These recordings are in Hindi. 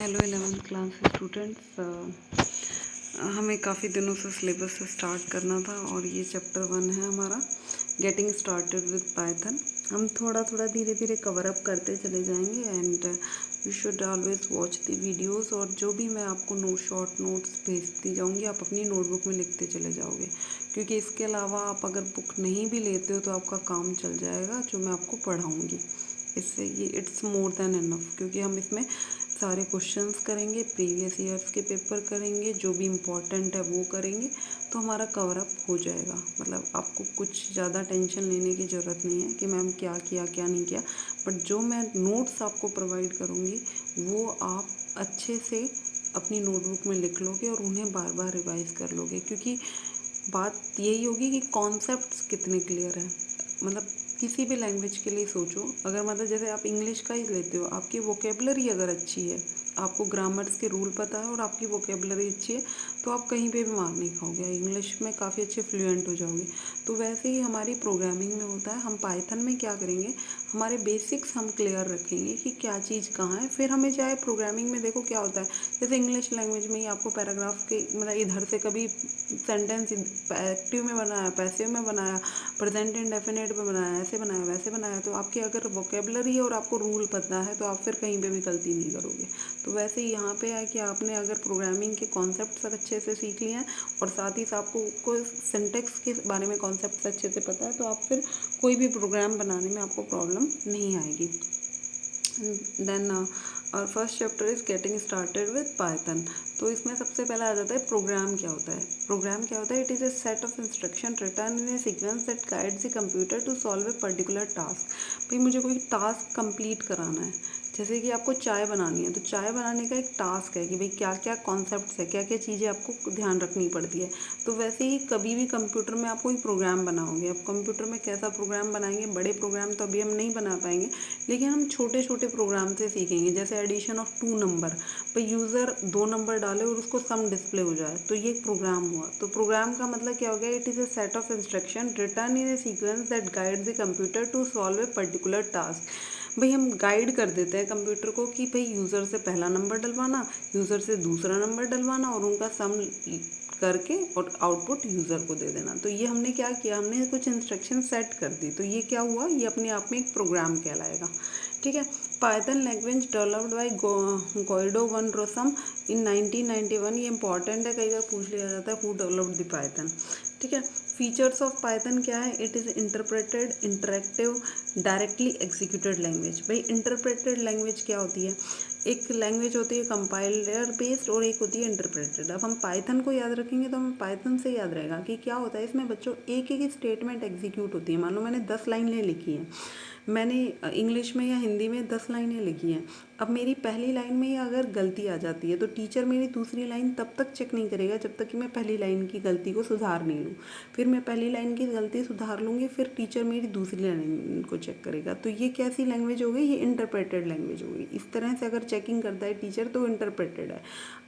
Hello 11th class students. हमें काफ़ी दिनों से सिलेबस से स्टार्ट करना था और ये चैप्टर 1 है हमारा गेटिंग स्टार्टेड विद पाइथन। हम थोड़ा थोड़ा धीरे धीरे कवर अप करते चले जाएंगे and you should always watch the videos. और जो भी मैं आपको शॉर्ट नोट्स भेजती जाऊंगी आप अपनी नोटबुक में लिखते चले जाओगे, क्योंकि इसके अलावा आप अगर बुक नहीं भी लेते हो तो आपका काम चल जाएगा जो मैं आपको पढ़ाऊँगी। इससे ये इट्स मोर देन इनफ, क्योंकि हम इसमें सारे क्वेश्चंस करेंगे, प्रीवियस ईयर्स के पेपर करेंगे, जो भी इम्पोर्टेंट है वो करेंगे, तो हमारा कवर अप हो जाएगा। मतलब आपको कुछ ज़्यादा टेंशन लेने की ज़रूरत नहीं है कि मैम क्या किया क्या नहीं किया, बट जो मैं नोट्स आपको प्रोवाइड करूँगी वो आप अच्छे से अपनी नोटबुक में लिख लोगे और उन्हें बार बार रिवाइज कर लोगे, क्योंकि बात यही होगी कि कॉन्सेप्ट्स कितने क्लियर हैं। मतलब किसी भी लैंग्वेज के लिए सोचो, अगर मतलब जैसे आप इंग्लिश का ही लेते हो, आपकी वोकेबलरी अगर अच्छी है, आपको ग्रामर्स के रूल पता है और आपकी वोकेबलरी अच्छी है, तो आप कहीं पे भी मार नहीं खाओगे, इंग्लिश में काफ़ी अच्छे फ्लुएंट हो जाओगे। तो वैसे ही हमारी प्रोग्रामिंग में होता है। हम पाइथन में क्या करेंगे, हमारे बेसिक्स हम क्लियर रखेंगे कि क्या चीज़ कहाँ है। फिर हमें चाहे प्रोग्रामिंग में देखो क्या होता है, जैसे इंग्लिश लैंग्वेज में ही आपको पैराग्राफ के मतलब इधर से कभी सेंटेंस एक्टिव में बनाया, पैसिव में बनाया, प्रेजेंट इंडेफिनिट में बनाया, ऐसे बनाया वैसे बनाया, तो आपकी अगर वोकेबलरी है और आपको रूल पता है तो आप फिर कहीं पे भी गलती नहीं करोगे। तो वैसे ही यहाँ पे है कि आपने अगर प्रोग्रामिंग के कॉन्सेप्ट्स अच्छे से सीख लिए हैं और साथ ही साथ आपको सिंटेक्स के बारे में कॉन्सेप्ट्स अच्छे से पता है, तो आप फिर कोई भी प्रोग्राम बनाने में आपको प्रॉब्लम नहीं आएगी। देन और first chapter is getting started with Python. तो इसमें सबसे पहला आ जाता है प्रोग्राम क्या होता है। प्रोग्राम क्या होता है, it is a set of instruction written in a sequence that guides the computer to solve a particular task. भाई मुझे कोई टास्क कंप्लीट कराना है, जैसे कि आपको चाय बनानी है, तो चाय बनाने का एक टास्क है कि भाई क्या क्या कॉन्सेप्ट्स है, क्या क्या चीज़ें आपको ध्यान रखनी पड़ती है। तो वैसे ही कभी भी कंप्यूटर में आप कोई प्रोग्राम बनाओगे, अब कंप्यूटर में कैसा प्रोग्राम बनाएंगे, बड़े प्रोग्राम तो अभी हम नहीं बना पाएंगे, लेकिन हम छोटे छोटे प्रोग्राम से सीखेंगे। जैसे एडिशन ऑफ 2 नंबर, भाई यूज़र 2 नंबर डाले और उसको सम डिस्प्ले हो जाए, तो ये प्रोग्राम हुआ। तो प्रोग्राम का मतलब क्या हो गया, it is a set of instruction written in a sequence that guide the computer to solve a particular task. भाई हम गाइड कर देते हैं कंप्यूटर को कि भाई यूज़र से पहला नंबर डलवाना, यूज़र से दूसरा नंबर डलवाना और उनका सम करके और आउटपुट यूज़र को दे देना। तो ये हमने क्या किया, हमने कुछ इंस्ट्रक्शन सेट कर दी, तो ये क्या हुआ, ये अपने आप में एक प्रोग्राम कहलाएगा। ठीक है। Python language developed by Guido van Rossum in 1991। ये इंपॉर्टेंट है, कई बार पूछ लिया जाता है हु डेवलप्ड द पाइथन। ठीक है। फीचर्स ऑफ पाइथन क्या है, it is interpreted interactive directly executed language. भाई इंटरप्रेटेड लैंग्वेज क्या होती है, एक लैंग्वेज होती है कंपाइलर बेस्ड और एक होती है इंटरप्रेटेड। अब हम पाइथन को याद रखेंगे तो हमें पाइथन से याद रहेगा कि क्या होता है इसमें बच्चों, एक एक स्टेटमेंट एग्जीक्यूट होती है। मान लो मैंने 10 लाइनें लिखी हैं, मैंने इंग्लिश में या हिंदी में 10 लाइनें लिखी हैं। अब मेरी पहली लाइन में ही अगर गलती आ जाती है तो टीचर मेरी दूसरी लाइन तब तक चेक नहीं करेगा जब तक कि मैं पहली लाइन की गलती को सुधार नहीं लूँ। फिर मैं पहली लाइन की गलती सुधार लूँगी, फिर टीचर मेरी दूसरी लाइन को चेक करेगा। तो ये कैसी लैंग्वेज हो गई, ये इंटरप्रेटेड लैंग्वेज हो गई। इस तरह से अगर चेकिंग करता है टीचर तो इंटरप्रेटेड है।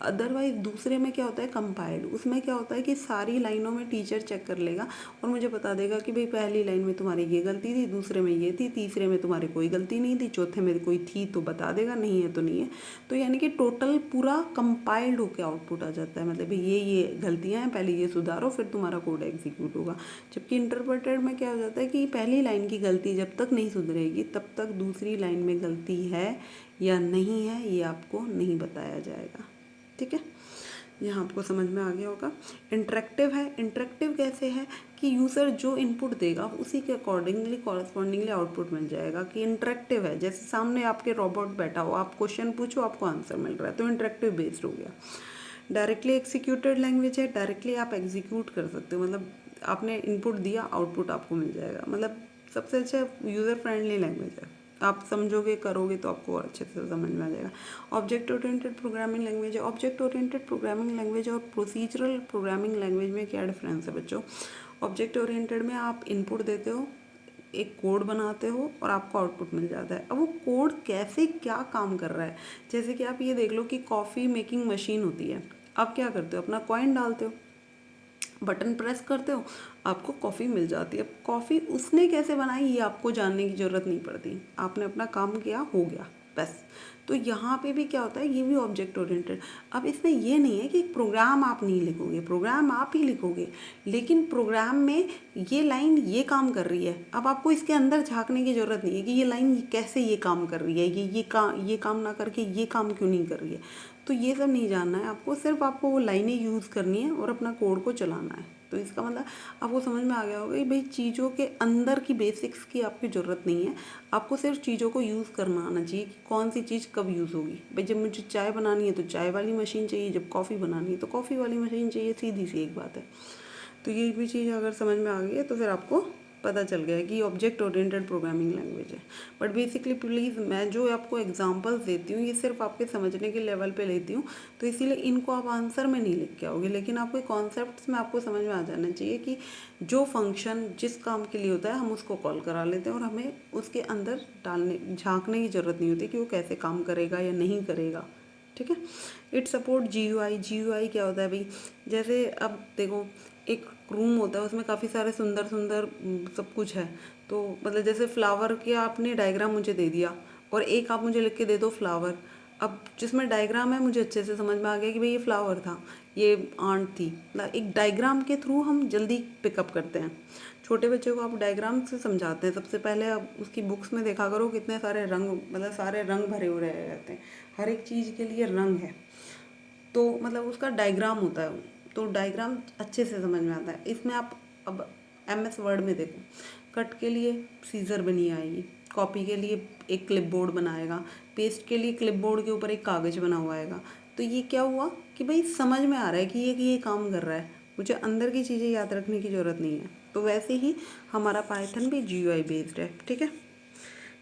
अदरवाइज दूसरे में क्या होता है, कंपाइल्ड, उसमें क्या होता है कि सारी लाइनों में टीचर चेक कर लेगा और मुझे बता देगा कि भाई पहली लाइन में तुम्हारी ये गलती थी, दूसरे में ये थी, तीसरे में तुम्हारी कोई गलती नहीं थी, चौथे में कोई थी तो बता देगा, नहीं है तो नहीं है। तो यानी कि टोटल पूरा कंपाइल्ड होकर आउटपुट आ जाता है, मतलब ये गलतियाँ हैं, पहले ये सुधारो फिर तुम्हारा कोड एग्जीक्यूट होगा। जबकि इंटरप्रेटेड में क्या हो जाता है कि पहली लाइन की गलती जब तक नहीं सुधरेगी तब तक दूसरी लाइन में गलती है या नहीं है ये आपको नहीं बताया जाएगा। ठीक है, यहाँ आपको समझ में आ गया होगा। इंटरेक्टिव है, इंटरेक्टिव कैसे है कि यूज़र जो इनपुट देगा उसी के अकॉर्डिंगली कॉरस्पॉन्डिंगली आउटपुट मिल जाएगा। कि इंटरेक्टिव है, जैसे सामने आपके रोबोट बैठा हो, आप क्वेश्चन पूछो आपको आंसर मिल रहा है, तो इंटरेक्टिव बेस्ड हो गया। डायरेक्टली एग्जीक्यूटेड लैंग्वेज है, डायरेक्टली आप एग्जीक्यूट कर सकते हो, मतलब आपने इनपुट दिया आउटपुट आपको मिल जाएगा। मतलब सबसे अच्छा यूज़र फ्रेंडली लैंग्वेज है, आप समझोगे करोगे तो आपको अच्छे से समझ में आ जाएगा। ऑब्जेक्ट ओरिएंटेड प्रोग्रामिंग लैंग्वेज है। ऑब्जेक्ट ओरिएंटेड प्रोग्रामिंग लैंग्वेज और प्रोसीजरल प्रोग्रामिंग लैंग्वेज में क्या डिफरेंस है बच्चों। ऑब्जेक्ट ओरिएंटेड में आप इनपुट देते हो, एक कोड बनाते हो और आपको आउटपुट मिल जाता है। अब वो कोड कैसे क्या काम कर रहा है, जैसे कि आप ये देख लो कि कॉफ़ी मेकिंग मशीन होती है, आप क्या करते हो, अपना कॉइन डालते हो, बटन प्रेस करते हो, आपको कॉफ़ी मिल जाती है। कॉफ़ी उसने कैसे बनाई ये आपको जानने की ज़रूरत नहीं पड़ती, आपने अपना काम किया हो गया। बस। तो यहाँ पे भी क्या होता है, ये भी ऑब्जेक्ट ओरिएंटेड। अब इसमें ये नहीं है कि एक प्रोग्राम आप नहीं लिखोगे, प्रोग्राम आप ही लिखोगे, लेकिन प्रोग्राम में ये लाइन ये काम कर रही है। अब आपको इसके अंदर झांकने की ज़रूरत नहीं है कि ये लाइन कैसे ये काम कर रही है, ये काम ना करके ये काम क्यों नहीं कर रही है। तो ये सब नहीं जानना है आपको, सिर्फ आपको वो लाइनें यूज़ करनी है और अपना कोड को चलाना है। तो इसका मतलब आपको समझ में आ गया होगा कि भाई चीज़ों के अंदर की बेसिक्स की आपकी ज़रूरत नहीं है, आपको सिर्फ चीज़ों को यूज़ करना आना चाहिए कि कौन सी चीज़ कब यूज़ होगी। भाई जब मुझे चाय बनानी है तो चाय वाली मशीन चाहिए, जब कॉफ़ी बनानी है तो कॉफ़ी वाली मशीन चाहिए, सीधी सी एक बात है। तो ये भी चीज़ अगर समझ में आ गई है तो फिर आपको पता चल गया है कि ऑब्जेक्ट ओरिएंटेड प्रोग्रामिंग लैंग्वेज है। बट बेसिकली प्लीज़ मैं जो आपको एग्जांपल्स देती हूँ ये सिर्फ आपके समझने के लेवल पे लेती हूँ, तो इसीलिए इनको आप आंसर में नहीं लिख के आओगे, लेकिन आपको कॉन्सेप्ट्स में आपको समझ में आ जाना चाहिए कि जो फंक्शन जिस काम के लिए होता है हम उसको कॉल करा लेते हैं और हमें उसके अंदर झांकने की ज़रूरत नहीं होती कि वो कैसे काम करेगा या नहीं करेगा। ठीक है। It support GUI। GUI क्या होता है भाई, जैसे अब देखो एक रूम होता है उसमें काफ़ी सारे सुंदर सुंदर सब कुछ है। तो मतलब जैसे फ्लावर के आपने डायग्राम मुझे दे दिया और एक आप मुझे लिख के दे दो फ्लावर। अब जिसमें डायग्राम है मुझे अच्छे से समझ में आ गया कि भाई ये फ्लावर था, ये आंट थी। मतलब एक डायग्राम के थ्रू हम जल्दी पिकअप करते हैं। छोटे बच्चे को आप डायग्राम से समझाते हैं, सबसे पहले आप उसकी बुक्स में देखा करो कितने सारे रंग, मतलब सारे रंग भरे हुए रहते हैं, हर एक चीज़ के लिए रंग है। तो मतलब उसका डायग्राम होता है, तो डायग्राम अच्छे से समझ में आता है। इसमें आप अब MS वर्ड में देखो, कट के लिए सीजर बनी आएगी, कॉपी के लिए एक क्लिपबोर्ड बनाएगा, पेस्ट के लिए क्लिपबोर्ड के ऊपर एक कागज़ बना हुआ आएगा। तो ये क्या हुआ कि भाई समझ में आ रहा है कि ये काम कर रहा है, मुझे अंदर की चीज़ें याद रखने की ज़रूरत नहीं है। तो वैसे ही हमारा पाइथन भी GUI बेस्ड है। ठीक है।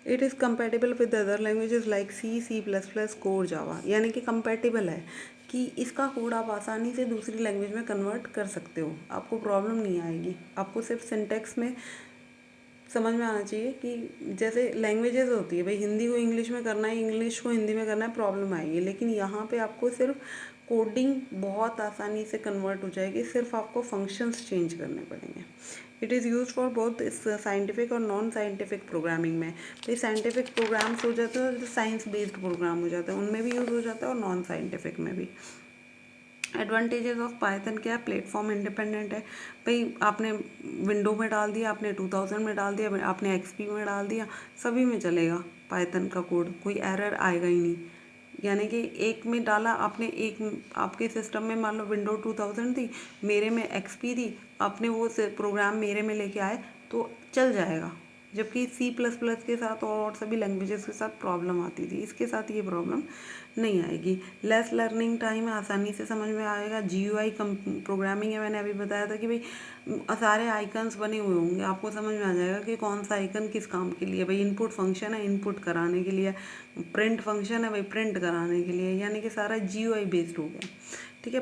It is compatible with other languages like C++, core, Java. यानी कि कंपेटेबल है कि इसका कोड आप आसानी से दूसरी लैंग्वेज में कन्वर्ट कर सकते हो, आपको प्रॉब्लम नहीं आएगी। आपको सिर्फ सिंटेक्स में समझ में आना चाहिए कि जैसे लैंग्वेजेस होती है, भाई हिंदी को इंग्लिश में करना है, इंग्लिश को हिंदी में करना है, प्रॉब्लम आएगी। लेकिन यहाँ पे आपको सिर्फ कोडिंग बहुत आसानी से कन्वर्ट हो जाएगी, सिर्फ आपको फंक्शंस चेंज करने पड़ेंगे। It is use for both scientific और नॉन साइंटिफिक प्रोग्रामिंग में। तो साइंटिफिक प्रोग्राम्स हो जाते हैं और साइंस बेस्ड प्रोग्राम हो जाते हैं, उनमें भी यूज़ हो जाता है और नॉन साइंटिफिक में भी। एडवांटेजेस ऑफ पाइथन क्या है, प्लेटफॉर्म इंडिपेंडेंट है। भाई आपने विंडो में डाल दिया, आपने 2000 में डाल दिया, आपने XP में डाल दिया, सभी में चलेगा पाइथन का कोड, कोई एरर आएगा ही नहीं। यानी कि एक में डाला आपने, एक आपके सिस्टम में मान लो विंडो 2000 थी, मेरे में XP थी, आपने वो प्रोग्राम मेरे में लेके आए तो चल जाएगा। जबकि C++ के साथ और सभी लैंग्वेजेस के साथ प्रॉब्लम आती थी, इसके साथ ये प्रॉब्लम नहीं आएगी। लेस लर्निंग टाइम, आसानी से समझ में आएगा। GUI प्रोग्रामिंग है, मैंने अभी बताया था कि भाई सारे आइकन्स बने हुए होंगे, आपको समझ में आ जाएगा कि कौन सा आइकन किस काम के लिए। भाई इनपुट फंक्शन है, इनपुट कराने के लिए, प्रिंट फंक्शन है, भाई प्रिंट कराने के लिए, यानी कि सारा GUI बेस्ड हो गया। ठीक है।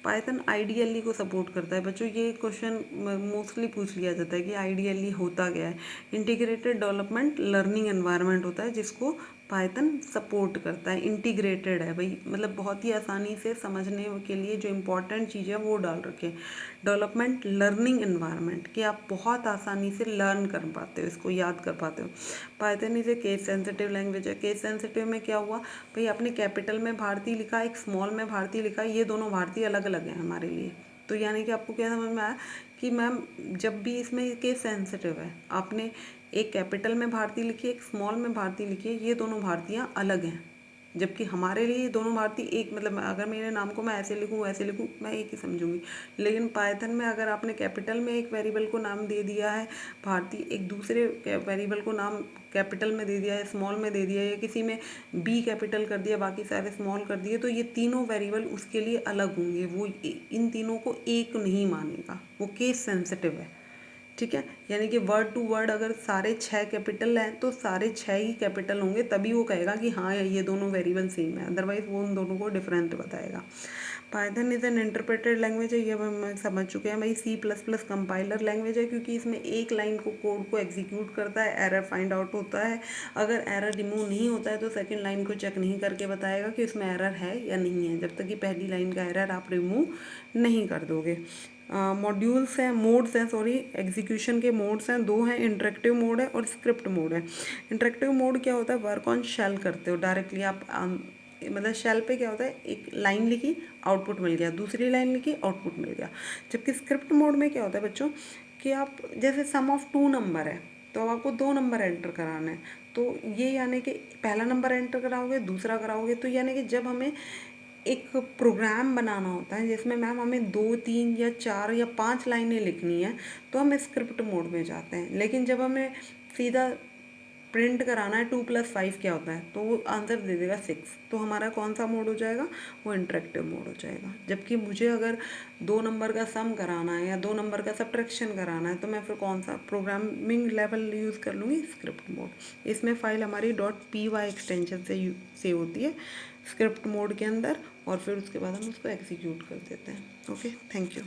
पाइथन IDLE को सपोर्ट करता है। बच्चों ये क्वेश्चन मोस्टली पूछ लिया जाता है कि IDLE होता क्या है। इंटीग्रेटेड डेवलपमेंट लर्निंग एनवायरनमेंट होता है जिसको पाइथन सपोर्ट करता है। इंटीग्रेटेड है भाई, मतलब बहुत ही आसानी से समझने के लिए जो इम्पोर्टेंट चीज़ है वो डाल रखे। डेवलपमेंट लर्निंग एनवायरनमेंट कि आप बहुत आसानी से लर्न कर पाते हो, इसको याद कर पाते हो। Python is a case sensitive language है। केस सेंसिटिव में क्या हुआ, भाई आपने कैपिटल में भारतीय लिखा, एक स्मॉल में भारतीय लिखा, ये दोनों भारतीय अलग अलग हैं हमारे लिए। तो यानी कि आपको क्या समझ में आया कि मैम जब भी इसमें केस सेंसिटिव है, आपने एक कैपिटल में भारतीय लिखी, एक स्मॉल में भारतीय लिखी है, ये दोनों भारतीयाँ अलग हैं। जबकि हमारे लिए दोनों भारतीय एक, मतलब अगर मेरे नाम को मैं ऐसे लिखूँ वैसे लिखूँ, मैं एक ही समझूंगी। लेकिन पाइथन में अगर आपने कैपिटल में एक वेरिएबल को नाम दे दिया है भारतीय, एक दूसरे वेरिएबल को नाम कैपिटल में दे दिया है, स्मॉल में दे दिया है, या किसी में B कैपिटल कर दिया, बाकी सारे स्मॉल कर दिए, तो ये तीनों वेरिएबल उसके लिए अलग होंगे। वो इन तीनों को एक नहीं मानेगा, वो केस सेंसिटिव है। ठीक है। यानी कि वर्ड टू वर्ड अगर सारे 6 कैपिटल हैं तो सारे 6 ही कैपिटल होंगे, तभी वो कहेगा कि हाँ ये दोनों वेरिएबल सेम है, अदरवाइज वो उन दोनों को डिफरेंट बताएगा। Python is an interpreted language है, ये हम समझ चुके हैं भाई। C++ कंपाइलर लैंग्वेज है क्योंकि इसमें एक लाइन को कोड को एग्जीक्यूट करता है, एरर फाइंड आउट होता है। अगर एरर रिमूव नहीं होता है तो सेकंड लाइन को चेक नहीं करके बताएगा कि उसमें एरर है या नहीं है, जब तक कि पहली लाइन का एरर आप रिमूव नहीं कर दोगे। मॉड्यूल्स हैं, मोड्स हैं, सॉरी एग्जीक्यूशन के मोड्स हैं, 2 हैं, इंटरेक्टिव मोड है और स्क्रिप्ट मोड है। इंटरेक्टिव मोड क्या होता है, वर्क ऑन शेल करते हो डायरेक्टली आप, मतलब शेल पे क्या होता है, एक लाइन लिखी आउटपुट मिल गया, दूसरी लाइन लिखी आउटपुट मिल गया। जबकि स्क्रिप्ट मोड में क्या होता है बच्चों कि आप जैसे सम ऑफ 2 नंबर है तो अब आपको 2 नंबर एंटर कराना है, तो ये यानी कि पहला नंबर एंटर कराओगे, दूसरा कराओगे, तो यानी कि जब हमें एक प्रोग्राम बनाना होता है जिसमें मैम हमें 2, 3 या 4 या 5 लाइनें लिखनी है तो हम स्क्रिप्ट मोड में जाते हैं। लेकिन जब हमें सीधा प्रिंट कराना है 2+5 क्या होता है तो वो आंसर दे देगा 6, तो हमारा कौन सा मोड हो जाएगा, वो इंटरेक्टिव मोड हो जाएगा। जबकि मुझे अगर 2 नंबर का सम कराना है या 2 नंबर का सब्ट्रैक्शन कराना है तो मैं फिर कौन सा प्रोग्रामिंग लेवल यूज़ कर लूँगी, स्क्रिप्ट मोड। इसमें फाइल हमारी .py एक्सटेंशन से सेव होती है स्क्रिप्ट मोड के अंदर, और फिर उसके बाद हम उसको एग्जीक्यूट कर देते हैं। Okay, thank you.